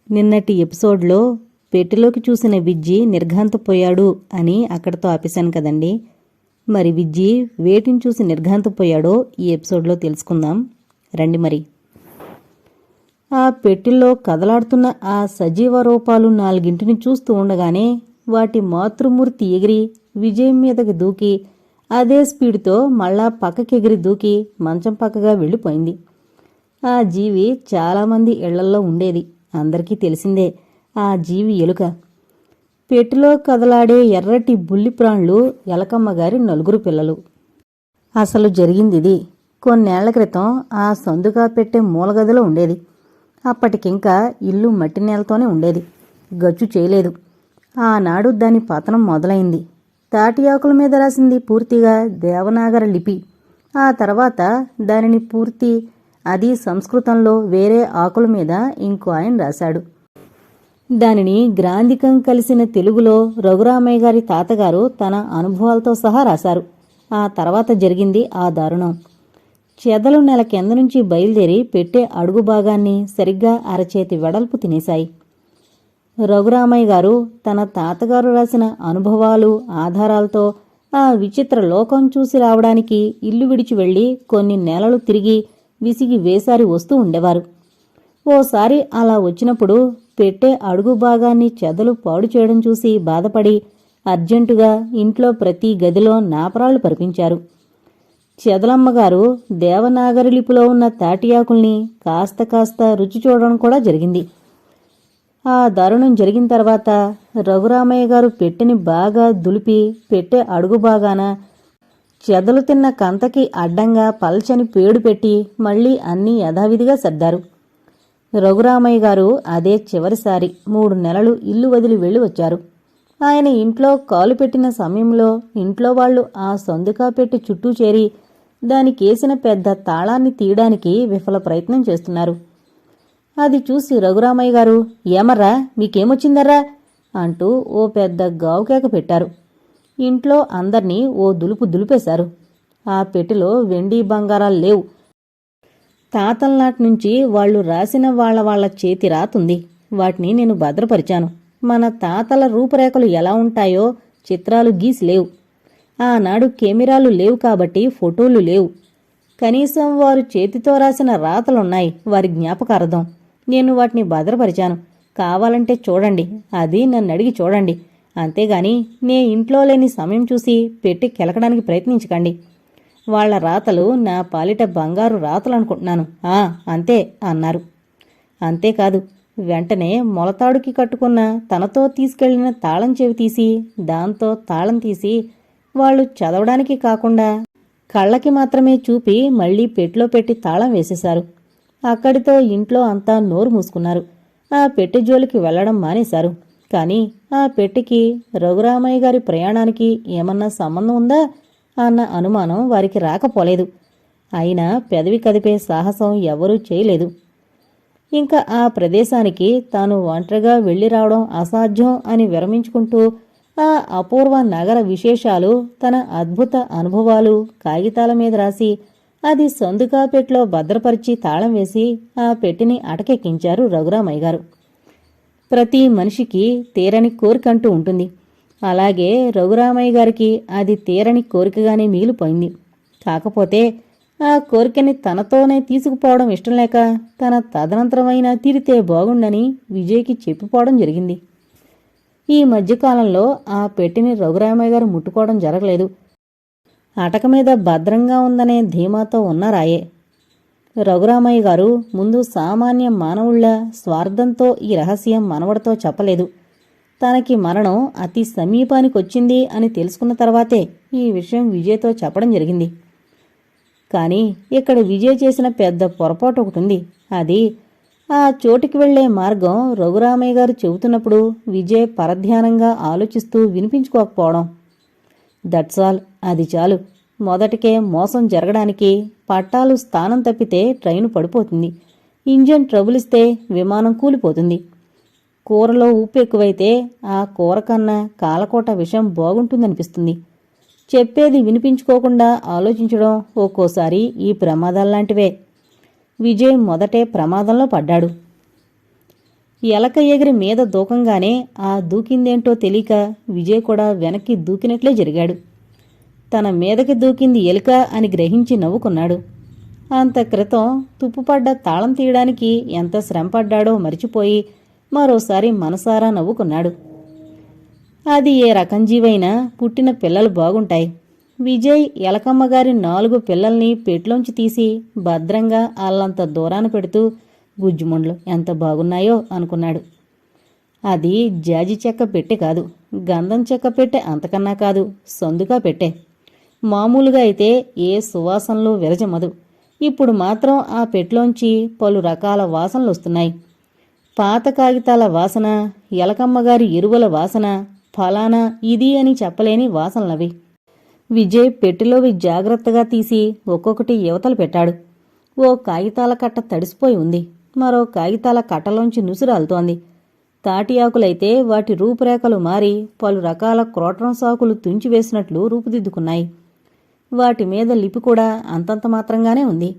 నిన్నటి ఎపిసోడ్లో పెట్టెలోకి చూసిన విజ్జి నిర్ఘాంతపోయాడు అని అక్కడితో ఆపేశాను కదండి. మరి విజ్జి వేటిని చూసి నిర్ఘాంతపోయాడో ఈ ఎపిసోడ్లో తెలుసుకుందాం రండి. మరి ఆ పెట్టెల్లో కదలాడుతున్న ఆ సజీవ రూపాలు 4 చూస్తూ ఉండగానే వాటి మాతృమూర్తి ఎగిరి విజయ్ మీదకి దూకి అదే స్పీడ్తో మళ్ళా పక్కకెగిరి దూకి మంచం పక్కగా వెళ్ళిపోయింది. ఆ జీవి చాలామంది ఇళ్లల్లో ఉండేది, అందరికీ తెలిసిందే. ఆ జీవి ఎలుక. పెట్టెలో కదలాడే ఎర్రటి బుల్లి ప్రాణులు ఎలకమ్మగారి 4 పిల్లలు. అసలు జరిగిందిది. కొన్నేళ్ల క్రితం ఆ సందుగా పెట్టే మూలగదిలో ఉండేది. అప్పటికింకా ఇల్లు మట్టి నేలతోనే ఉండేది, గచ్చు చేయలేదు. ఆనాడు దాని పతనం మొదలైంది. తాటి ఆకుల మీద రాసింది పూర్తిగా దేవనాగర లిపి. ఆ తర్వాత దానిని పూర్తి అది సంస్కృతంలో వేరే ఆకుల మీద ఇంకో ఆయన రాశాడు. దానిని గ్రాంధికం కలిసిన తెలుగులో రఘురామయ్య గారి తాతగారు తన అనుభవాలతో సహా రాశారు. ఆ తర్వాత జరిగింది ఆ దారుణం. చెదలు నెల కింద నుంచి బయలుదేరి పెట్టే అడుగు భాగాన్ని సరిగ్గా అరచేతి వెడల్పు తినేశాయి. రఘురామయ్య గారు తన తాతగారు రాసిన అనుభవాలు ఆధారాలతో ఆ విచిత్ర లోకం చూసి రావడానికి ఇల్లు విడిచి వెళ్లి కొన్ని నెలలు తిరిగి విసిగి వేసారి వస్తూ ఉండేవారు. ఓసారి అలా వచ్చినప్పుడు పెట్టే అడుగు భాగాన్ని చెదలు పాడు చేయడం చూసి బాధపడి అర్జెంటుగా ఇంట్లో ప్రతి గదిలో నాపరాళ్లు పరిపించారు. చెదలమ్మగారు దేవనాగరి లిపిలో ఉన్న తాటియాకుల్ని కాస్త కాస్త రుచి చూడడం కూడా జరిగింది. ఆ దారుణం జరిగిన తర్వాత రఘురామయ్య గారు పెట్టెని బాగా దులిపి పెట్టే అడుగు భాగాన చెదలు తిన్న కంతకి అడ్డంగా పల్చని పేడు పెట్టి మళ్లీ అన్నీ యథావిధిగా సర్దారు. రఘురామయ్య గారు అదే చివరిసారి 3 నెలలు ఇల్లు వదిలి వెళ్లి వచ్చారు. ఆయన ఇంట్లో కాలు పెట్టిన సమయంలో ఇంట్లో వాళ్లు ఆ సందుకా పెట్టి చుట్టూ చేరి దానికేసిన పెద్ద తాళాన్ని తీయడానికి విఫల ప్రయత్నం చేస్తున్నారు. అది చూసి రఘురామయ్య గారు, ఏమర్రా మీకేమొచ్చిందర్రా అంటూ ఓ పెద్ద గావుకేక పెట్టారు. ఇంట్లో అందర్నీ ఓ దులుపు దులిపేశారు. ఆ పెట్టెలో వెండి బంగారాలు లేవు. తాతలనాటి నుంచి వాళ్లు రాసిన వాళ్ల చేతి రాతుంది. వాటిని నేను భద్రపరిచాను. మన తాతల రూపురేఖలు ఎలా ఉంటాయో చిత్రాలు గీసి లేవు. ఆనాడు కెమెరాలు లేవు కాబట్టి ఫోటోలు లేవు. కనీసం వారు చేతితో రాసిన రాతలున్నాయి, వారి జ్ఞాపకార్థం. నేను వాటిని భద్రపరిచాను. కావాలంటే చూడండి, అది నన్నడిగి చూడండి. అంతేగాని నే ఇంట్లో లేని సమయం చూసి పెట్టి కెలకడానికి ప్రయత్నించకండి. వాళ్ల రాతలు నా పాలిట బంగారు రాతలనుకుంటున్నాను. అంతే అన్నారు. అంతేకాదు, వెంటనే మొలతాడుకి కట్టుకున్న తనతో తీసుకెళ్లిన తాళం చెవి తీసి దాంతో తాళం తీసి వాళ్లు చదవడానికి కాకుండా కళ్ళకి మాత్రమే చూపి మళ్లీ పెట్టెలో పెట్టి తాళం వేసేశారు. అక్కడితో ఇంట్లో అంతా నోరు మూసుకున్నారు. ఆ పెట్టె జోలికి వెళ్లడం మానేశారు. కాని ఆ పెట్టెకి రఘురామయ్య గారి ప్రయాణానికి ఏమన్నా సంబంధం ఉందా అన్న అనుమానం వారికి రాకపోలేదు. అయినా పెదవి కదిపే సాహసం ఎవరూ చేయలేదు. ఇంకా ఆ ప్రదేశానికి తాను ఒంటరిగా వెళ్లి రావడం అసాధ్యం అని విరమించుకుంటూ ఆ అపూర్వ నగర విశేషాలు తన అద్భుత అనుభవాలు కాగితాల మీద రాసి అది సందుకా పెట్టెలో భద్రపరిచి తాళం వేసి ఆ పెట్టెని అటకెక్కించారు రఘురామయ్య గారు. ప్రతి మనిషికి తీరని కోరికంటూ ఉంటుంది. అలాగే రఘురామయ్య గారికి అది తీరని కోరికగానే మిగిలిపోయింది. కాకపోతే ఆ కోరికని తనతోనే తీసుకుపోవడం ఇష్టం లేక తన తదనంతరమైనా తీరితే బాగుండని విజయ్కి చెప్పిపోవడం జరిగింది. ఈ మధ్యకాలంలో ఆ పెట్టెని రఘురామయ్య గారు ముట్టుకోవడం జరగలేదు. అటక మీద భద్రంగా ఉందనే ధీమాతో ఉన్నారాయే. రఘురామయ్య గారు ముందు సామాన్య మానవుళ్ల స్వార్థంతో ఈ రహస్యం మనవడితో చెప్పలేదు. తనకి మరణం అతి సమీపానికొచ్చింది అని తెలుసుకున్న తర్వాతే ఈ విషయం విజయ్తో చెప్పడం జరిగింది. కాని ఇక్కడ విజయ్ చేసిన పెద్ద పొరపాటు ఒకటుంది. అది ఆ చోటికి వెళ్లే మార్గం రఘురామయ్య గారు చెబుతున్నప్పుడు విజయ్ పరధ్యానంగా ఆలోచిస్తూ వినిపించుకోకపోవడం. That's all. అది చాలు. మొదటికే మోసం జరగడానికి పట్టాలు స్థానం తప్పితే ట్రైను పడిపోతుంది. ఇంజన్ ట్రబుల్ ఇస్తే విమానం కూలిపోతుంది. కూరలో ఉప్పు ఎక్కువైతే ఆ కూర కన్నా కాలకోట విషం బాగుంటుందనిపిస్తుంది. చెప్పేది వినిపించుకోకుండా ఆలోచించడం ఒక్కోసారి ఈ ప్రమాదాల్లాంటివే. విజయ్ మొదటే ప్రమాదంలో పడ్డాడు. ఎలక ఎగిరి మీద దూకంగానే ఆ దూకిందేంటో తెలియక విజయ్ కూడా వెనక్కి దూకినట్లే జరిగాడు. తన మీదకి దూకింది ఎలుక అని గ్రహించి నవ్వుకున్నాడు. అంత క్రితం తుప్పుపడ్డ తాళం తీయడానికి ఎంత శ్రమపడ్డాడో మరిచిపోయి మరోసారి మనసారా నవ్వుకున్నాడు. అది ఏ రకం జీవైనా పుట్టిన పిల్లలు బాగుంటాయి. విజయ్ ఎలకమ్మగారి 4 పిల్లల్ని పెట్లోంచి తీసి భద్రంగా అల్లంత దూరాన పెడుతూ గుజ్జుముండ్లు ఎంత బాగున్నాయో అనుకున్నాడు. అది జాజి చెక్క పెట్టె కాదు, గంధం చెక్క పెట్టె అంతకన్నా కాదు, సందుగా పెట్టె. మామూలుగా అయితే ఏ సువాసనలు విరజమదు. ఇప్పుడు మాత్రం ఆ పెట్లోంచి పలు రకాల వాసనలు వస్తున్నాయి. పాత కాగితాల వాసన, ఎలకమ్మగారి ఎరువుల వాసన, ఫలానా ఇది అని చెప్పలేని వాసనలవి. విజయ్ పెట్టెలోవి జాగ్రత్తగా తీసి ఒక్కొక్కటి యువతలు పెట్టాడు. ఓ కాగితాల కట్ట తడిసిపోయి ఉంది. మరో కాగితాల కట్టలోంచి నుసురాలుతోంది. తాటి ఆకులైతే వాటి రూపురేఖలు మారి పలు రకాల క్రోటం సాకులు తుంచివేసినట్లు రూపుదిద్దుకున్నాయి. వాటి మీద లిపి కూడా అంతంత మాత్రంగానే ఉంది.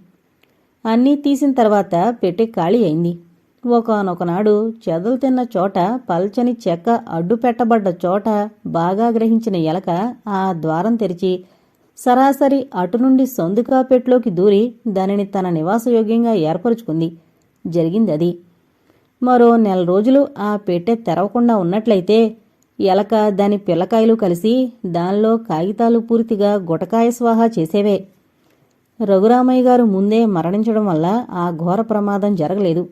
అన్నీ తీసిన తర్వాత పెట్టె ఖాళీ అయింది. ఒకానొకనాడు చెదలు తిన్న చోట పల్చని చెక్క అడ్డు పెట్టబడ్డ చోట బాగా గ్రహించిన ఎలక ఆ ద్వారం తెరిచి సరాసరి అటు నుండి సందుకా పెట్లోకి దూరి దానిని తన నివాసయోగ్యంగా ఏర్పరుచుకుంది. జరిగిందది. మరో 1 నెల రోజులు ఆ పెట్టె తెరవకుండా ఉన్నట్లయితే ఎలక దాని పిల్లకాయలు కలిసి దానిలో కాగితాలు పూర్తిగా గుటకాయ స్వాహా చేసేవే. రఘురామయ్య గారు ముందే మరణించడం వల్ల ఆ ఘోర ప్రమాదం జరగలేదు.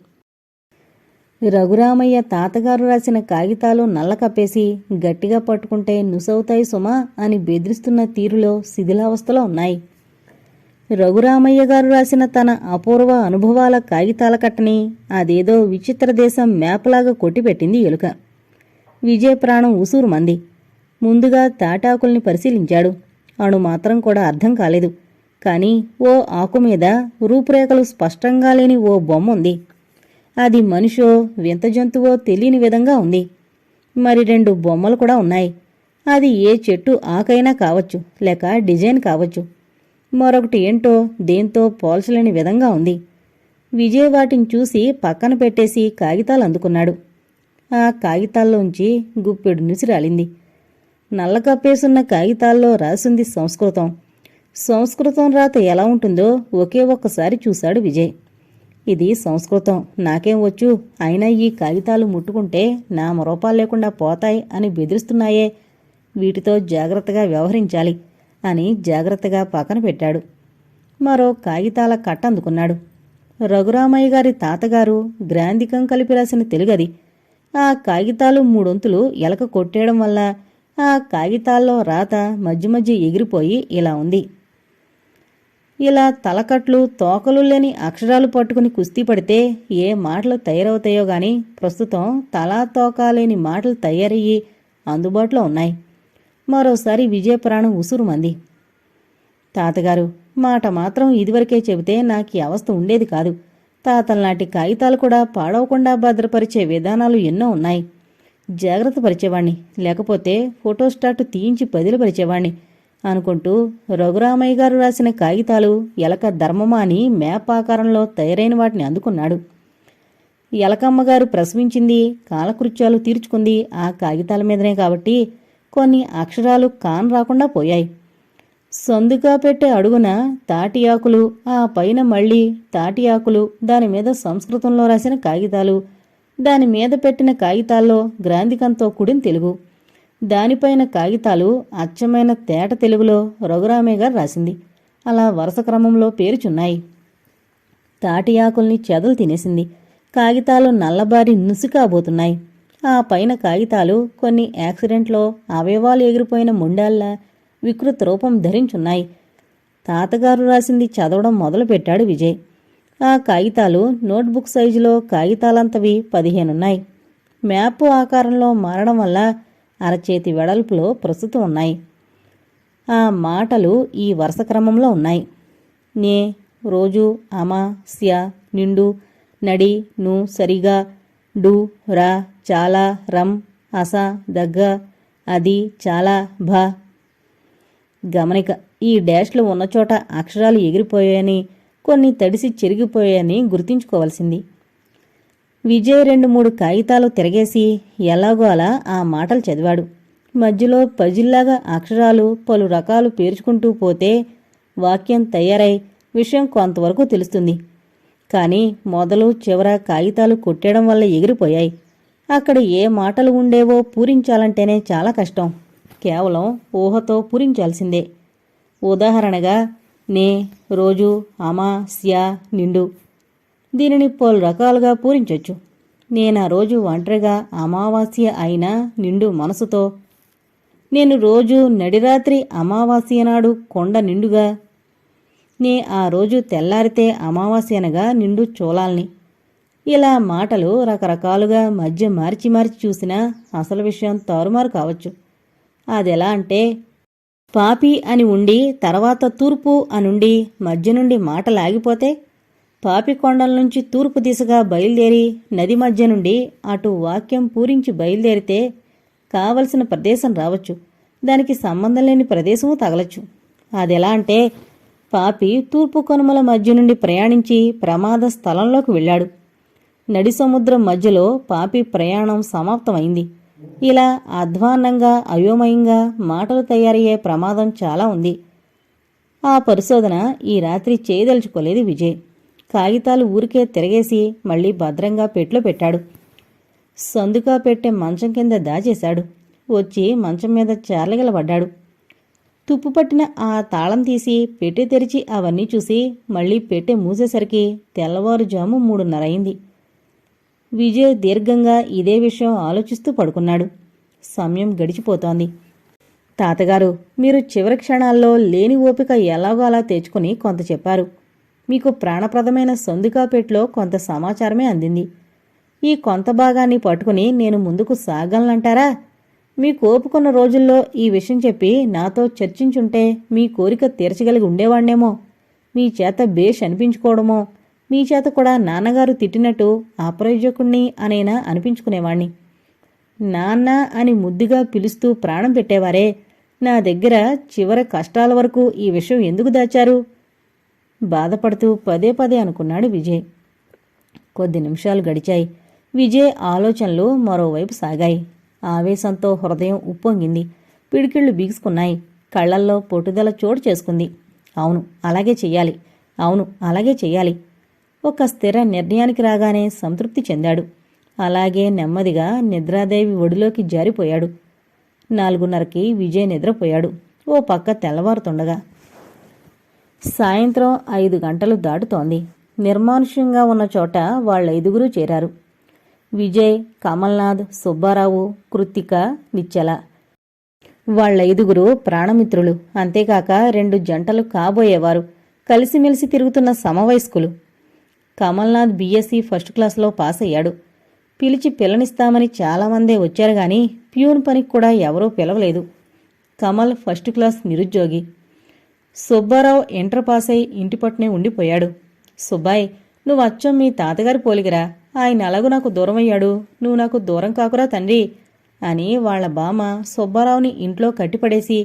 రఘురామయ్య తాతగారు రాసిన కాగితాలు నల్ల కప్పేసి గట్టిగా పట్టుకుంటే నుసవుతాయి సుమా అని బెదిరిస్తున్న తీరులో శిథిలావస్థలో ఉన్నాయి. రఘురామయ్య గారు రాసిన తన అపూర్వ అనుభవాల కాగితాల కట్టని అదేదో విచిత్ర దేశం మ్యాప్లాగా కొట్టిపెట్టింది ఎలుక. విజయ్ ప్రాణం ఉసూరు మంది. ముందుగా తాటాకుల్ని పరిశీలించాడు. అణుమాత్రం కూడా అర్థం కాలేదు. కాని ఓ ఆకు మీద రూపురేఖలు స్పష్టంగా లేని ఓ బొమ్మ ఉంది. అది మనిషో వింత జంతువో తెలియని విధంగా ఉంది. మరి 2 బొమ్మలు కూడా ఉన్నాయి. అది ఏ చెట్టు ఆకైనా కావచ్చు, లేక డిజైన్ కావచ్చు. మరొకటి ఏంటో దేంతో పోల్చలేని విధంగా ఉంది. విజయ్ వాటిని చూసి పక్కన పెట్టేసి కాగితాలు అందుకున్నాడు. ఆ కాగితాల్లోంచి గుప్పెడు నుసిరాలింది. నల్ల కప్పేసున్న కాగితాల్లో రాసింది సంస్కృతం. సంస్కృతం రాత ఎలా ఉంటుందో ఒకే ఒక్కసారి చూశాడు విజయ్. ఇది సంస్కృతం, నాకేం వచ్చు, అయినా ఈ కాగితాలు ముట్టుకుంటే నా రూపాలు లేకుండా పోతాయి అని బెదిరిస్తున్నాయే, వీటితో జాగ్రత్తగా వ్యవహరించాలి అని జాగ్రత్తగా పక్కన పెట్టాడు. మరో కాగితాల కట్ట అందుకున్నాడు. రఘురామయ్య గారి తాతగారు గ్రాంధికం కలిపి రాసిన తెలుగది. ఆ కాగితాలు 3 వంతులు ఎలక కొట్టేయడం వల్ల ఆ కాగితాల్లో రాత మధ్య మధ్య ఎగిరిపోయి ఇలా ఉంది. ఇలా తలకట్లు తోకలు లేని అక్షరాలు పట్టుకుని కుస్తీ పడితే ఏ మాటలు తయారవుతాయో గాని ప్రస్తుతం తలా తోకా లేని మాటలు తయారయ్యి అందుబాటులో ఉన్నాయి. మరోసారి విజయ ప్రాణం ఉసురుమంది. తాతగారు మాట మాత్రం ఇదివరకే చెబితే నాకీ అవస్థ ఉండేది కాదు. తాతలనాటి కాగితాలు కూడా పాడవకుండా భద్రపరిచే విధానాలు ఎన్నో ఉన్నాయి. జాగ్రత్త పరిచేవాణ్ణి, లేకపోతే ఫోటోస్టాట్ తీయించి పదిలపరిచేవాణ్ణి అనుకుంటూ రఘురామయ్య గారు రాసిన కాగితాలు ఎలక ధర్మమాని మ్యాప్ ఆకారంలో తయారైన వాటిని అందుకున్నాడు. ఎలకమ్మగారు ప్రసవించింది, కాలకృత్యాలు తీర్చుకుంది ఆ కాగితాల మీదనే కాబట్టి కొన్ని అక్షరాలు కాన్ రాకుండా పోయాయి. సందుగా పెట్టే అడుగున తాటి ఆకులు, ఆ పైన మళ్లీ తాటి ఆకులు, దానిమీద సంస్కృతంలో రాసిన కాగితాలు, దానిమీద పెట్టిన కాగితాల్లో గ్రాంధికంతో కూడిన తెలుగు, దానిపైన కాగితాలు అచ్చమైన తేట తెలుగులో రఘురామయ్య గారు రాసింది. అలా వరుస క్రమంలో పేరుచున్నాయి. తాటి ఆకుల్ని చెదలు తినేసింది. కాగితాలు నల్లబారి నుసికాబోతున్నాయి. ఆ పైన కాగితాలు కొన్ని యాక్సిడెంట్లో అవయవాలు ఎగిరిపోయిన ముండాల్లా వికృత రూపం ధరించున్నాయి. తాతగారు రాసింది చదవడం మొదలుపెట్టాడు విజయ్. ఆ కాగితాలు నోట్బుక్ సైజులో కాగితాలంతవి 15 ఉన్నాయి. మ్యాపు ఆకారంలో మారడం వల్ల అరచేతి వెడల్పులో ప్రస్తుతం ఉన్నాయి. ఆ మాటలు ఈ వరుస క్రమంలో ఉన్నాయి. నే, రోజు, అమ, స్య, నిండు, నడి, ను, సరిగా, డు, రా, చాలా, రం, అస, దగ్గ, అది, చాలా, భ. గమనిక, ఈ డాష్లు ఉన్నచోట అక్షరాలు ఎగిరిపోయాయని, కొన్ని తడిసి చెరిగిపోయాయని గుర్తించుకోవలసింది. విజయ్ 2-3 కాగితాలు తిరగేసి ఎలాగో అలా ఆ మాటలు చదివాడు. మధ్యలో పజిల్లాగా అక్షరాలు పలు రకాలు పేర్చుకుంటూ పోతే వాక్యం తయారై విషయం కొంతవరకు తెలుస్తుంది. కాని మొదలు చివర కాగితాలు కొట్టేయడం వల్ల ఎగిరిపోయాయి. అక్కడ ఏ మాటలు ఉండేవో పూరించాలంటేనే చాలా కష్టం. కేవలం ఊహతో పూరించాల్సిందే. ఉదాహరణగా నే, రోజు, అమాస్య, నిండు. దీనిని పలు రకాలుగా పూరించొచ్చు. నేనా రోజు ఒంటరిగా అమావాస్య అయినా నిండు మనసుతో, నేను రోజు నడిరాత్రి అమావాస్య నాడు కొండ నిండుగా, నే ఆ రోజు తెల్లారితే అమావాస్యనగా నిండు చూలాల్ని. ఇలా మాటలు రకరకాలుగా మధ్య మార్చి మార్చి చూసినా అసలు విషయం తారుమారు కావచ్చు. అదెలా అంటే, పాపి అని ఉండి తర్వాత తూర్పు అనుండి మధ్య నుండి మాటలాగిపోతే, పాపి కొండల నుంచి తూర్పు దిశగా బయలుదేరి నది మధ్య నుండి అటు వాక్యం పూరించి బయలుదేరితే కావలసిన ప్రదేశం రావచ్చు, దానికి సంబంధం లేని ప్రదేశము తగలచ్చు. అదెలా అంటే, పాపి తూర్పు కనుమల మధ్య నుండి ప్రయాణించి ప్రమాద స్థలంలోకి వెళ్ళాడు. నడి సముద్రం మధ్యలో పాపి ప్రయాణం సమాప్తమైంది. ఇలా అధ్వాన్నంగా అయోమయంగా మాటలు తయారయ్యే ప్రమాదం చాలా ఉంది. ఆ పరిశోధన ఈ రాత్రి చేయదలుచుకోలేదు విజయ్. కాగితాలు ఊరికే తిరగేసి మళ్లీ భద్రంగా పెట్లో పెట్టాడు. సందుకా పెట్టే మంచం కింద దాచేశాడు. వచ్చి మంచం మీద చార్లగిలబడ్డాడు. తుప్పుపట్టిన ఆ తాళం తీసి పెట్టె తెరిచి అవన్నీ చూసి మళ్లీ పెట్టె మూసేసరికి తెల్లవారుజాము 3:30 అయింది. విజయ్ దీర్ఘంగా ఇదే విషయం ఆలోచిస్తూ పడుకున్నాడు. సమయం గడిచిపోతోంది. తాతగారు, మీరు చివరి క్షణాల్లో లేని ఓపిక ఎలాగో అలా తెచ్చుకుని కొంత చెప్పారు. మీకు ప్రాణప్రదమైన సందుకాపేట్లో కొంత సమాచారమే అందింది. ఈ కొంత భాగాన్ని పట్టుకుని నేను ముందుకు సాగలనంటారా? మీ కోపుకున్న రోజుల్లో ఈ విషయం చెప్పి నాతో చర్చించుంటే మీ కోరిక తీర్చగలిగి ఉండేవాణ్ణేమో. మీ చేత బేష్ అనిపించుకోవడమో, మీ చేత కూడా నాన్నగారు తిట్టినట్టు అప్రయోజకుణ్ణి అనేనా అనిపించుకునేవాణ్ణి. నాన్న అని ముద్దుగా పిలుస్తూ ప్రాణం పెట్టేవారే, నా దగ్గర చివరి కష్టాల వరకు ఈ విషయం ఎందుకు దాచారు? బాధపడుతూ పదే పదే అనుకున్నాడు విజయ్. కొద్ది నిమిషాలు గడిచాయి. విజయ్ ఆలోచనలు మరోవైపు సాగాయి. ఆవేశంతో హృదయం ఉప్పొంగింది. పిడికిళ్లు బిగుసుకున్నాయి. కళ్లల్లో పొట్టుదల చోటు చేసుకుంది. అవును, అలాగే చెయ్యాలి. అవును, అలాగే చెయ్యాలి. ఒక స్థిర నిర్ణయానికి రాగానే సంతృప్తి చెందాడు. అలాగే నెమ్మదిగా నిద్రాదేవి ఒడిలోకి జారిపోయాడు. 4:30కి విజయ్ నిద్రపోయాడు. ఓ పక్క తెల్లవారుతుండగా సాయంత్రం 5 గంటలు దాటుతోంది. నిర్మానుష్యంగా ఉన్న చోట వాళ్ళైదుగురూ చేరారు. విజయ్, కమల్నాథ్, సుబ్బారావు, కృత్తిక, నిశ్చల. వాళ్ళైదుగురు ప్రాణమిత్రులు. అంతేకాక 2 జంటలు కాబోయేవారు. కలిసిమెలిసి తిరుగుతున్న సమవయస్కులు. కమల్నాథ్ బీఎస్సీ ఫస్ట్ క్లాస్లో పాస్ అయ్యాడు. పిలిచి పిల్లనిస్తామని చాలామందే వచ్చారు గాని ప్యూన్ పనికి కూడా ఎవరూ పిలవలేదు. కమల్ ఫస్ట్ క్లాస్ నిరుద్యోగి. సుబ్బారావు ఇంటర్ పాస్ అయి ఇంటిపట్టునే ఉండిపోయాడు. సుబ్బాయ్, నువ్వు అచ్చం మీ తాతగారి పోలిగిరా. ఆయన అలాగూ నాకు దూరమయ్యాడు, నువ్వు నాకు దూరం కాకురా తండ్రి అని వాళ్ల బామ్మ సుబ్బారావుని ఇంట్లో కట్టిపడేసి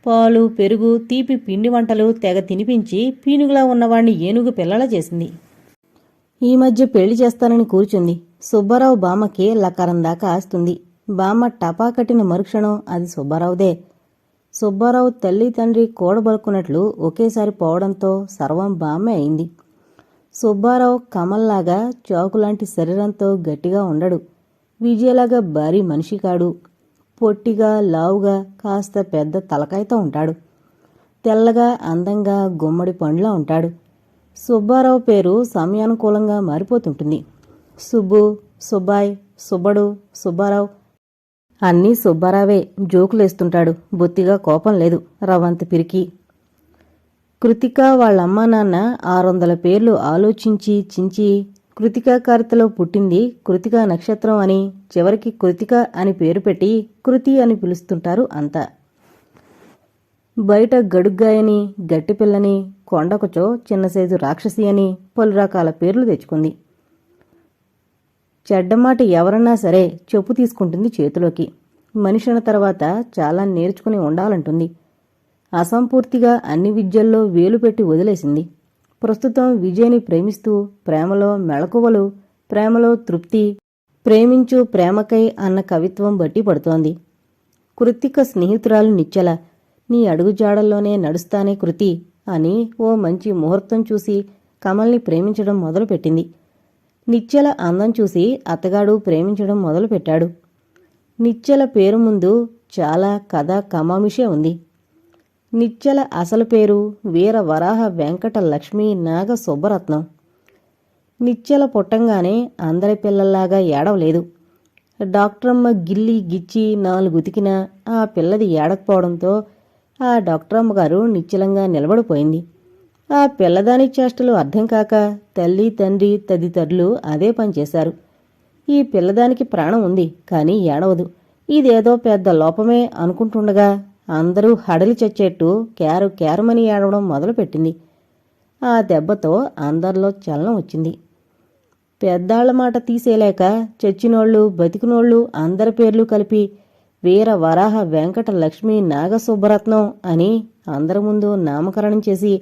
పాలు, పెరుగు, తీపి పిండి వంటలు తెగ తినిపించి పీనుగులా ఉన్నవాణ్ణి ఏనుగు పిల్లలా చేసింది. ఈ మధ్య పెళ్లి చేస్తానని కూర్చుంది. సుబ్బారావు బామ్మకి లకారం దాకా ఆస్తుంది. బామ్మ టపా కట్టిన మరుక్షణం అది సుబ్బారావుదే. సుబ్బారావు తల్లి తండ్రి కూడబలుకున్నట్లు ఒకేసారి పోవడంతో సర్వం బామ్మే అయింది. సుబ్బారావు కమల్లాగా చాకులాంటి శరీరంతో గట్టిగా ఉండడు. విజయలాగా భారీ మనిషి కాడు. పొట్టిగా, లావుగా, కాస్త పెద్ద తలకాయతో ఉంటాడు. తెల్లగా, అందంగా, గుమ్మడి పండ్లా ఉంటాడు. సుబ్బారావు పేరు సమయానుకూలంగా మారిపోతుంటుంది. సుబ్బు, సుబ్బాయ్, సుబ్బడు, సుబ్బారావు అన్నీ సుబ్బారావే. జోకులేస్తుంటాడు. బొత్తిగా కోపం లేదు. రవంత పిరికి. కృతిక వాళ్ళమ్మా నాన్న 600 పేర్లు ఆలోచించి చించి కృతికా కార్తెలో పుట్టింది కృతికా నక్షత్రం అని చివరికి కృతిక అని పేరు పెట్టి కృతి అని పిలుస్తుంటారు అంతా. బయట గడుగ్గాయని, గట్టిపిల్లని, కొండకొచో చిన్న సైజు రాక్షసి అని పలు రకాల పేర్లు తెచ్చుకుంది. చెడ్డమాట ఎవరన్నా సరే చెప్పు తీసుకుంటుంది చేతిలోకి. మనిషిన తర్వాత చాలా నేర్చుకుని ఉండాలంటుంది. అసంపూర్తిగా అన్ని విద్యల్లో వేలు పెట్టి వదిలేసింది. ప్రస్తుతం విజయ్ని ప్రేమిస్తూ ప్రేమలో మెళకువలు ప్రేమలో తృప్తి, ప్రేమించు ప్రేమకై అన్న కవిత్వం బట్టి పడుతోంది. కృత్తిక స్నేహితురాలు నిశ్చల, నీ అడుగుజాడల్లోనే నడుస్తానే కృతి అని ఓ మంచి ముహూర్తం చూసి కమల్ని ప్రేమించడం మొదలుపెట్టింది. నిశ్చల అందం చూసి అత్తగాడు ప్రేమించడం మొదలుపెట్టాడు. నిశ్చల పేరు ముందు చాలా కథ కమామిషే ఉంది. నిశ్చల అసలు పేరు వీర వరాహ వెంకట లక్ష్మీ నాగ సుబ్బరత్నం. నిశ్చల పుట్టంగానే అందరి పిల్లల్లాగా ఏడవలేదు. డాక్టరమ్మ గిల్లి గిచ్చి 4 ఉతికినా ఆ పిల్లది ఏడకపోవడంతో ఆ డాక్టరమ్మ గారు నిశ్చలంగా నిలబడిపోయింది. ఆ పిల్లదాని చేష్టలు అర్థం కాక తల్లి తండ్రి తదితరులు అదే పనిచేశారు. ఈ పిల్లదానికి ప్రాణం ఉంది, కానీ ఏడవదు, ఇదేదో పెద్ద లోపమే అనుకుంటుండగా అందరూ హడలి చచ్చేట్టు క్యారు క్యారమని ఏడవడం మొదలుపెట్టింది. ఆ దెబ్బతో అందరిలో చలనం వచ్చింది. పెద్దాళ్ల మాట తీసేలేక చచ్చినోళ్ళు బతికినోళ్ళు అందరి పేర్లు కలిపి వీర వరాహ వెంకట లక్ష్మీ నాగసుబ్బరత్నం అని అందరి ముందు నామకరణం చేసి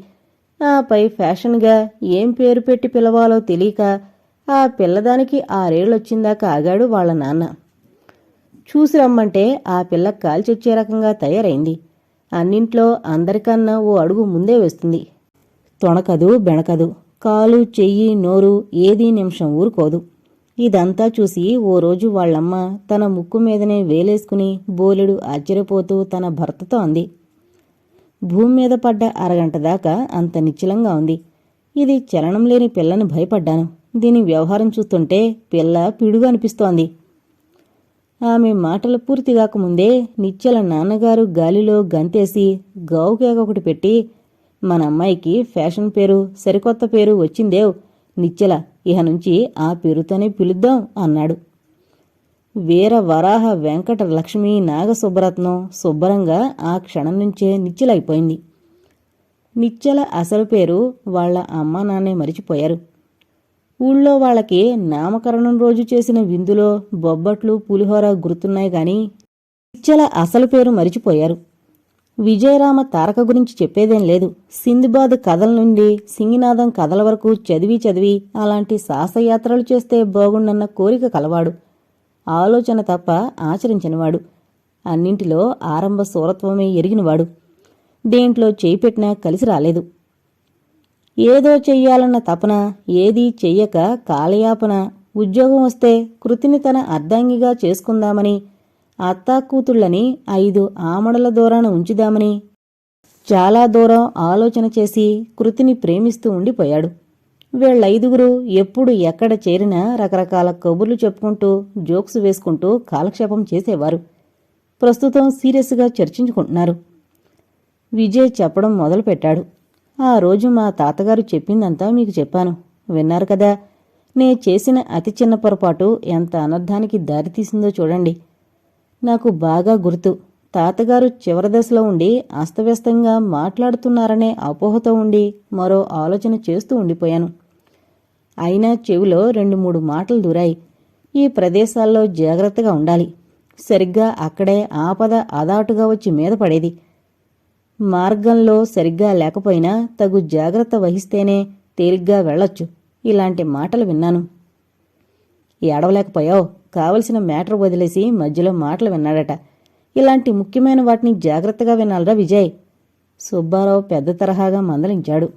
ఆపై ఫ్యాషన్గా ఏం పేరు పెట్టి పిలవాలో తెలియక ఆ పిల్లదానికి 6 ఏళ్ళొచ్చిందాకా ఆగాడు వాళ్ళ నాన్న. చూసి రమ్మంటే ఆ పిల్ల కాల్చొచ్చే రకంగా తయారైంది. అన్నింట్లో అందరికన్నా ఓ అడుగు ముందే వేస్తుంది. తొణకదు బెణకదు, కాలు చెయ్యి నోరు ఏదీ నిమిషం ఊరుకోదు. ఇదంతా చూసి ఓ రోజు వాళ్ళమ్మ తన ముక్కు మీదనే వేలేసుకుని బోలెడు ఆశ్చర్యపోతూ తన భర్తతో అంది, భూమి మీద పడ్డ అరగంట దాకా అంత నిశ్చలంగా ఉంది. ఇది చలనం లేని పిల్లని భయపడ్డాను. దీని వ్యవహారం చూస్తుంటే పిల్ల పిడుగు అనిపిస్తోంది. ఆమె మాటలు పూర్తిగాకముందే నిశ్చల నాన్నగారు గాలిలో గంతేసి గావుకేక ఒకటి పెట్టి, మన అమ్మాయికి ఫ్యాషన్ పేరు సరికొత్త పేరు వచ్చిందేవ్ నిశ్చల, ఇహ నుంచి ఆ పేరుతోనే పిలుద్దాం అన్నాడు. వీర వరాహ వెంకట లక్ష్మీ నాగసుబ్బరత్నం శుభ్రంగా ఆ క్షణం నుంచే నిశ్చలైపోయింది. నిశ్చల అసలు పేరు వాళ్ల అమ్మా నాన్నే మరిచిపోయారు. ఊళ్ళో వాళ్ళకి నామకరణం రోజు చేసిన విందులో బొబ్బట్లు పులిహోర గుర్తున్నాయి గాని నిశ్చల అసలు పేరు మరిచిపోయారు. విజయరామ తారక గురించి చెప్పేదేం లేదు. సింధుబాద్ కథల నుండి సింగినాథం కథల వరకు చదివి అలాంటి సాహసయాత్రలు చేస్తే బాగుండన్న కోరిక కలవాడు. ఆలోచన తప్ప ఆచరించనివాడు. అన్నింటిలో ఆరంభ సూరత్వమే ఎరిగినవాడు. దేంట్లో చేయి పెట్టినా కలిసి రాలేదు. ఏదో చెయ్యాలన్న తపన, ఏదీ చెయ్యక కాలయాపన, ఉద్యోగం వస్తే కృతిని తన అర్ధాంగిగా చేసుకుందామని, అత్తాకూతుళ్ళని 5 ఆమడల దూరాన ఉంచుదామని చాలా దూరం ఆలోచన చేసి కృతిని ప్రేమిస్తూ ఉండిపోయాడు. వీళ్ళైదుగురు ఎప్పుడు ఎక్కడ చేరినా రకరకాల కబుర్లు చెప్పుకుంటూ జోక్స్ వేసుకుంటూ కాలక్షేపం చేసేవారు. ప్రస్తుతం సీరియస్గా చర్చించుకుంటున్నారు. విజయ్ చెప్పడం మొదలుపెట్టాడు. ఆ రోజు మా తాతగారు చెప్పిందంతా మీకు చెప్పాను, విన్నారు కదా. నే చేసిన అతి చిన్న పొరపాటు ఎంత అనర్థానికి దారితీసిందో చూడండి. నాకు బాగా గుర్తు, తాతగారు చివరి దశలో ఉండి అస్తవ్యస్తంగా మాట్లాడుతున్నారనే అపోహతో ఉండి మరో ఆలోచన చేస్తూ ఉండిపోయాను. అయినా చెవిలో 2-3 మాటలు దూరాయి. ఈ ప్రదేశాల్లో జాగ్రత్తగా ఉండాలి. సరిగ్గా అక్కడే ఆపద అదాటుగా వచ్చి మీద పడేది. మార్గంలో సరిగ్గా లేకపోయినా తగు జాగ్రత్త వహిస్తేనే తేలిగ్గా వెళ్లొచ్చు. ఇలాంటి మాటలు విన్నాను. ఏడవలేకపోయావు, కావలసిన మ్యాటర్ వదిలేసి మధ్యలో మాటలు విన్నాడట. ఇలాంటి ముఖ్యమైన వాటిని జాగ్రత్తగా వినాలరా విజయ్. సుబ్బారావు పెద్ద తరహాగా మందలించాడు.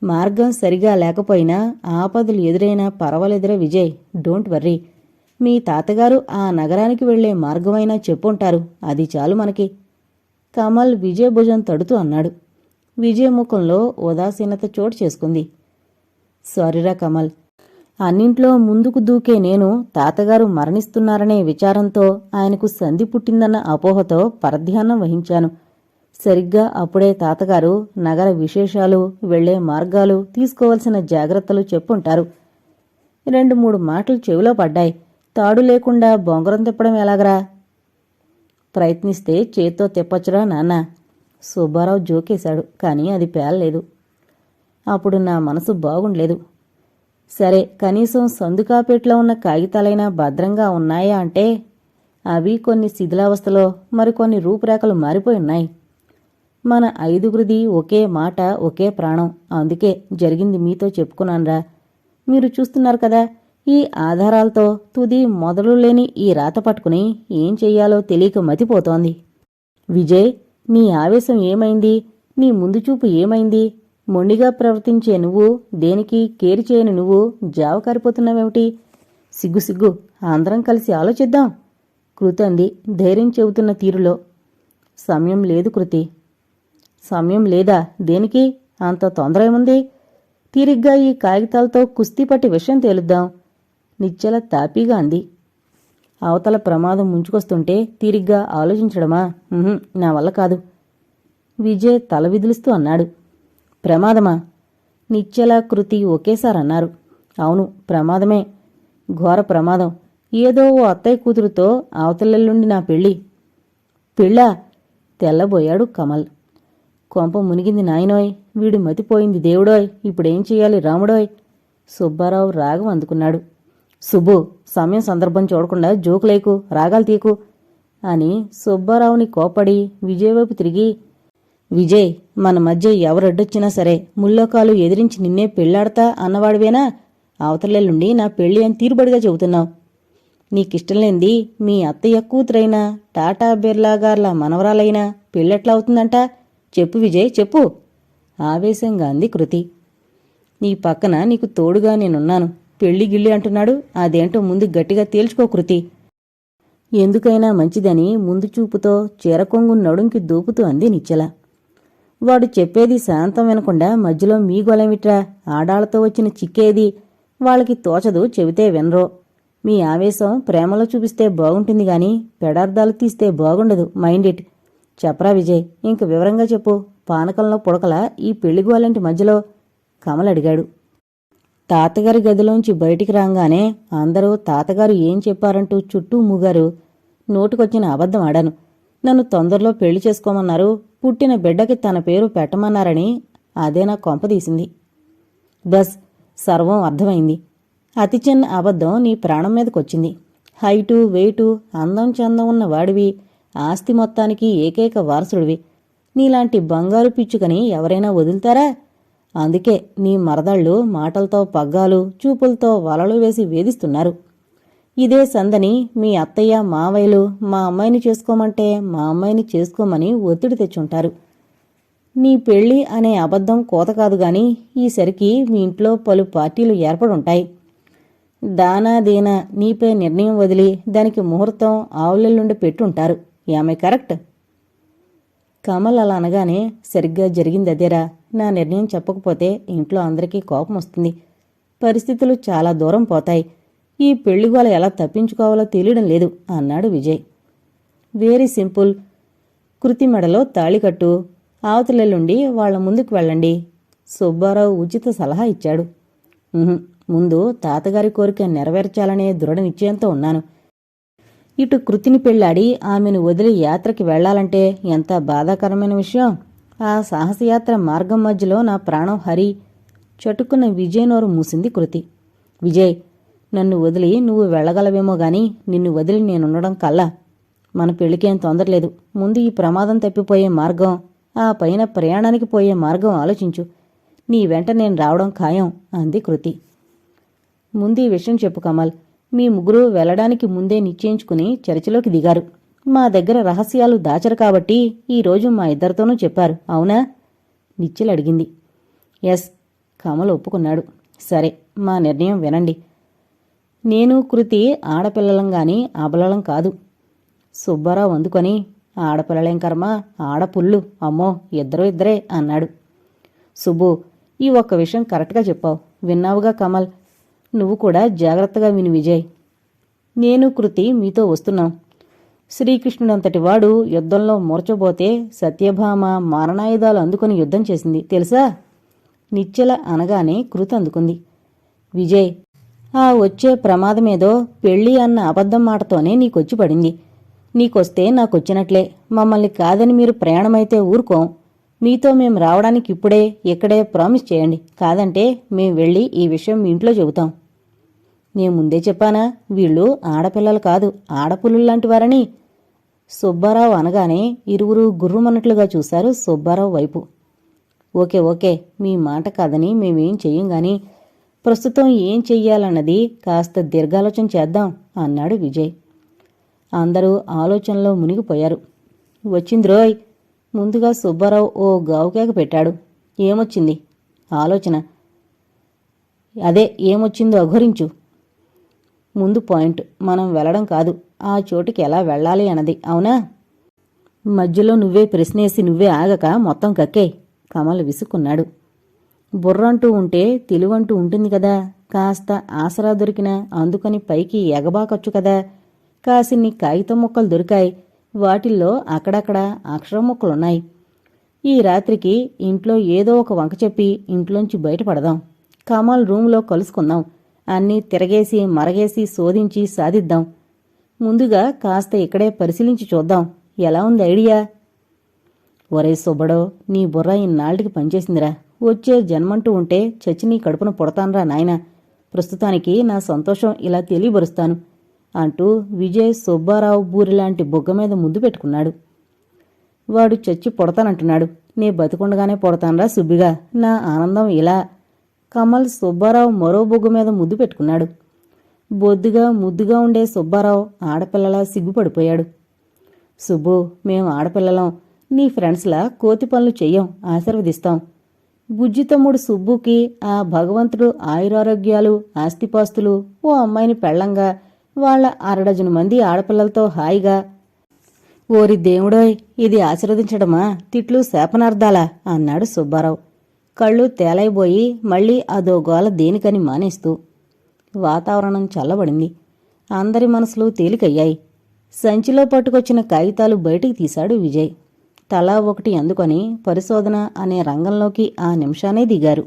మార్గం సరిగా లేకపోయినా ఆపదలు ఎదురైనా పర్వాలేదురా విజయ్, డోంట్ వర్రీ. మీ తాతగారు ఆ నగరానికి వెళ్లే మార్గమైనా చెప్పుంటారు, అది చాలు మనకి. కమల్ విజయ్ భుజం తడుతూ అన్నాడు. విజయ్ ముఖంలో ఉదాసీనత చోటు చేసుకుంది. సారీరా కమల్, అన్నింట్లో ముందుకు దూకే నేను తాతగారు మరణిస్తున్నారనే విచారంతో ఆయనకు సంధి పుట్టిందన్న అపోహతో పరధ్యానం వహించాను. సరిగ్గా అప్పుడే తాతగారు నగర విశేషాలు, వెళ్లే మార్గాలు, తీసుకోవలసిన జాగ్రత్తలు చెప్పుంటారు. 2-3 మాటలు చెవిలో పడ్డాయి. తాడు లేకుండా బొంగరం తిప్పడం ఎలాగరా? ప్రయత్నిస్తే చేత్తో తిప్పచ్చురా నాన్న. సుబ్బారావు జోకేశాడు, కానీ అది పేలలేదు. అప్పుడు నా మనసు బాగుండలేదు. సరే, కనీసం సందుకాపేట్లో ఉన్న కాగితాలైనా భద్రంగా ఉన్నాయా అంటే అవి కొన్ని శిథిలావస్థలో, మరికొన్ని రూపురేఖలు మారిపోయున్నాయి. మన 5గురిది ఒకే మాట, ఒకే ప్రాణం. అందుకే జరిగింది మీతో చెప్పుకున్నాన్రా. మీరు చూస్తున్నారు కదా, ఈ ఆధారాలతో తుది మొదలు లేని ఈ రాత పట్టుకుని ఏం చెయ్యాలో తెలియక మతిపోతోంది. విజయ్, నీ ఆవేశం ఏమైంది? నీ ముందు చూపు ఏమైంది? మొండిగా ప్రవర్తించే నువ్వు, దేనికి కేరి చేయని నువ్వు జావ కారిపోతున్నావేమిటి? సిగ్గు, అందరం కలిసి ఆలోచిద్దాం, కృతి అంది ధైర్యం చెబుతున్న తీరులో. సమయం లేదు కృతి. సమయం లేదా? దేనికి అంత తొందర ఏముంది? తీరిగ్గా ఈ కాగితాలతో కుస్తీ పట్టి విషయం తేలుద్దాం, నిశ్చల తాపీగా అంది. అవతల ప్రమాదం ముంచుకొస్తుంటే తీరిగ్గా ఆలోచించడమా? నా వల్ల కాదు, విజయ్ తల విదిలిస్తూ అన్నాడు. ప్రమాదమా? నిశ్చల, కృతి ఒకేసారన్నారు. అవును, ప్రమాదమే, ఘోర ప్రమాదం. ఏదో ఓ అత్తయ్య కూతురుతో అవతలెల్లుండి నా పెళ్ళి. పెళ్ళా? తెల్లబోయాడు కమల్. కొంప మునిగింది నాయనోయ్, వీడు మతిపోయింది దేవుడోయ్, ఇప్పుడేం చెయ్యాలి రాముడోయ్? సుబ్బారావు రాగం అందుకున్నాడు. సుబ్బు, సమయం సందర్భం చూడకుండా జోకులేకు, రాగాలు తీకు అని సుబ్బారావుని కోపడి విజయ్ వైపు తిరిగి, విజయ్, మన మధ్య ఎవరడ్డొచ్చినా సరే ముల్లోకాలు ఎదిరించి నిన్నే పెళ్లాడతా అన్నవాడివేనా? అవతలెల్లుండి నా పెళ్లి అని తీరుబడిగా చెబుతున్నావు. నీకిష్టం లేంది మీ అత్తయ్య కూతురైనా టాటా బిర్లాగార్ల మనవరాలైనా పెళ్ళెట్లా అవుతుందంట? చెప్పు విజయ్, చెప్పు, ఆవేశంగా అంది కృతి. నీ పక్కన నీకు తోడుగా నేనున్నాను. పెళ్లి గిళ్ళి అంటున్నాడు, అదేంటో ముందు గట్టిగా తేల్చుకో కృతి. ఎందుకైనా మంచిదని ముందు చూపుతో చీరకొంగు నడుంకి దూపుతూ అంది నిశ్చల. వాడు చెప్పేది శాంతం వినకుండా మధ్యలో మీ గొలమిట్రా? ఆడాళ్లతో వచ్చిన చిక్కేది వాళ్ళకి తోచదు, చెబితే వినరో. మీ ఆవేశం ప్రేమలో చూపిస్తే బాగుంటుంది గాని పెడార్థాలు తీస్తే బాగుండదు, మైండ్ ఇట్. చెప్పరా విజయ్, ఇంక వివరంగా చెప్పు. పానకంలో పుడకలా ఈ పెళ్లిగోలంటి మధ్యలో? కమల్ అడిగాడు. తాతగారి గదిలోంచి బయటికి రాగానే అందరూ తాతగారు ఏం చెప్పారంటూ చుట్టూ మూగారు. నోటికొచ్చిన అబద్ధం ఆడాను. నన్ను తొందరలో పెళ్లి చేసుకోమన్నారు, పుట్టిన బిడ్డకి తన పేరు పెట్టమన్నారని. అదే నా కొంపదీసింది. బస్, సర్వం అర్థమైంది. అతి చిన్న అబద్ధం నీ ప్రాణం మీదకొచ్చింది. హైటు, వెయిటు, అందం చందం ఉన్న వాడివి, ఆస్తి మొత్తానికి ఏకైక వారసుడివి. నీలాంటి బంగారు పిచ్చుకని ఎవరైనా వదులుతారా? అందుకే నీ మరదళ్ళు మాటలతో పగ్గాలు, చూపులతో వలలు వేసి వేధిస్తున్నారు. ఇదే సందని మీ అత్తయ్య మావయ్యలు మా అమ్మాయిని చేసుకోమంటే మా అమ్మాయిని చేసుకోమని ఒత్తిడి తెచ్చుంటారు. నీ పెళ్లి అనే అబద్ధం కోత కాదుగాని ఈసరికి మీ ఇంట్లో పలు పార్టీలు ఏర్పడుంటాయి. దానాదేనా నీపై నిర్ణయం వదిలి దానికి ముహూర్తం ఆవులెల్లుండి పెట్టుంటారు. యామే కరెక్ట్? కమల్ అలా అనగానే, సరిగ్గా జరిగిందదేరా. నా నిర్ణయం చెప్పకపోతే ఇంట్లో అందరికీ కోపం వస్తుంది, పరిస్థితులు చాలా దూరం పోతాయి. ఈ పెళ్లిగోల ఎలా తప్పించుకోవాలో తెలియడం లేదు అన్నాడు విజయ్. Very simple. కృతి మెడలో తాళికట్టు, అవతలెల్లుండి వాళ్ల ముందుకు వెళ్ళండి, సుబ్బారావు ఉచిత సలహా ఇచ్చాడు. ముందు తాతగారి కోరిక నెరవేర్చాలనే దృఢ నిశ్చయంతో ఉన్నాను. ఇటు కృతిని పెళ్లాడి ఆమెను వదిలి యాత్రకి వెళ్లాలంటే ఎంత బాధాకరమైన విషయం. ఆ సాహసయాత్ర మార్గం మధ్యలో నా ప్రాణం హరి. చటుక్కున్న విజయ్ నోరు మూసింది కృతి. విజయ్, నన్ను వదిలి నువ్వు వెళ్లగలవేమో గాని నిన్ను వదిలి నేనుండడం కల్లా. మన పెళ్లికేం తొందరలేదు. ముందు ఈ ప్రమాదం తప్పిపోయే మార్గం, ఆ పైన ప్రయాణానికి పోయే మార్గం ఆలోచించు. నీ వెంట నేను రావడం ఖాయం అంది కృతి. ముందు ఈ విషయం చెప్పు కమల్. మీ ముగ్గురు వెళ్లడానికి ముందే నిశ్చయించుకుని చర్చలోకి దిగారు. మా దగ్గర రహస్యాలు దాచరు కాబట్టి ఈరోజు మా ఇద్దరితోనూ చెప్పారు, అవునా? నిశ్చల్ అడిగింది. ఎస్, కమల్ ఒప్పుకున్నాడు. సరే, మా నిర్ణయం వినండి. నేను కృతి ఆడపిల్లలం గాని అబలలం కాదు. సుబ్బారావు అందుకొని, ఆడపిల్లలేం కర్మ, ఆడపుల్లు, అమ్మో ఇద్దరే అన్నాడు. సుబ్బు, ఈ ఒక్క విషయం కరెక్ట్గా చెప్పావు. విన్నావుగా కమల్, నువ్వు కూడా జాగ్రత్తగా విను విజయ్. నేను కృతి మీతో వస్తున్నాం. శ్రీకృష్ణుడంతటి వాడు యుద్ధంలో మూర్చబోతే సత్యభామ మారణాయుధాలు అందుకుని యుద్ధం చేసింది, తెలుసా? నిశ్చల అనగానే కృతి అందుకుంది. విజయ్, ఆ వచ్చే ప్రమాదమేదో పెళ్ళి అన్న అబద్ధం మాటతోనే నీకొచ్చి పడింది. నీకొస్తే నాకొచ్చినట్లే. మమ్మల్ని కాదని మీరు ప్రయాణమైతే ఊరుకోం. మీతో మేం రావడానికి ఇప్పుడే ఇక్కడే ప్రామిస్ చేయండి. కాదంటే మేం వెళ్ళి ఈ విషయం మీ ఇంట్లో చెబుతాం. నేను ముందే చెప్పానా, వీళ్ళు ఆడపిల్లలు కాదు, ఆడపుల్లులాంటి వారని? సుబ్బారావు అనగానే ఇరువురు గుర్రుమన్నట్లుగా చూశారు సుబ్బారావు వైపు. ఓకే, మీ మాట కాదని మేమేం చెయ్యం గాని ప్రస్తుతం ఏం చెయ్యాలన్నది కాస్త దీర్ఘాలోచన చేద్దాం అన్నాడు విజయ్. అందరూ ఆలోచనలో మునిగిపోయారు. వచ్చిందిరోయ్. ముందుగా సుబ్బారావు ఓ గావుకేక పెట్టాడు. ఏమొచ్చింది? ఆలోచన. అదే ఏమొచ్చిందో అఘోరించు. ముందు పాయింట్ మనం వెళ్ళడం కాదు, ఆ చోటుకి ఎలా వెళ్ళాలి అన్నది. అవునా? మధ్యలో నువ్వే ప్రశ్నేసి నువ్వే ఆగక మొత్తం కక్కే. కమల్ విసుక్కున్నాడు. బుర్రంటూ ఉంటే తెలివంటూ ఉంటుంది కదా. కాస్త ఆసరా దొరికినా అందుకని పైకి ఎగబాకొచ్చు కదా. కాసిన్ని కాగితం ముక్కలు దొరికాయి. వాటిల్లో అక్కడక్కడ అక్షరం ముక్కలున్నాయి. ఈ రాత్రికి ఇంట్లో ఏదో ఒక వంక చెప్పి ఇంట్లోంచి బయటపడదాం. కమల్ రూంలో కలుసుకుందాం. అన్నీ తిరగేసి మరగేసి శోధించి సాధిద్దాం. ముందుగా కాస్త ఇక్కడే పరిశీలించి చూద్దాం. ఎలా ఉంది ఐడియా? ఒరే సుబ్బడో, నీ బుర్ర ఇన్నాళ్ళకి పనిచేసిందిరా. వచ్చే జన్మంటూ ఉంటే చచ్చి నీ కడుపున పుడతాన్రా నాయనా. ప్రస్తుతానికి నా సంతోషం ఇలా తెలియబరుస్తాను అంటూ విజయ్ సుబ్బారావు బూరిలాంటి బొగ్గ మీద ముద్దు పెట్టుకున్నాడు. వాడు చచ్చి పుడతానంటున్నాడు. నే బతికుండగానే పుడతాన్రా సుబ్బిగా. నా ఆనందం ఇలా. కమల్ సుబ్బారావు మరో బొగ్గు మీద ముద్దు పెట్టుకున్నాడు. బొద్దుగా ముద్దుగా ఉండే సుబ్బారావు ఆడపిల్లలా సిగ్గుపడిపోయాడు. సుబ్బు, మేం ఆడపిల్లలం. నీ ఫ్రెండ్స్లా కోతి పనులు చెయ్యం, ఆశీర్వదిస్తాం. బుజ్జి తమ్ముడు సుబ్బుకి ఆ భగవంతుడు ఆయురారోగ్యాలు, ఆస్తిపాస్తులు, ఓ అమ్మాయిని పెళ్లంగా, వాళ్ల 6 మంది ఆడపిల్లలతో హాయిగా. ఓరి దేవుడోయ్, ఇది ఆశీర్వదించడమా, తిట్లు శాపనార్థాలా అన్నాడు సుబ్బారావు కళ్ళు తేలైపోయి మళ్లీ అదో గోల దేనికని మానేస్తూ. వాతావరణం చల్లబడింది. అందరి మనసులు తేలికయ్యాయి. సంచిలో పట్టుకొచ్చిన కాగితాలు బయటికి తీశాడు విజయ్. తలా ఒకటి అందుకొని పరిశోధన అనే రంగంలోకి ఆ నిమిషానే దిగారు.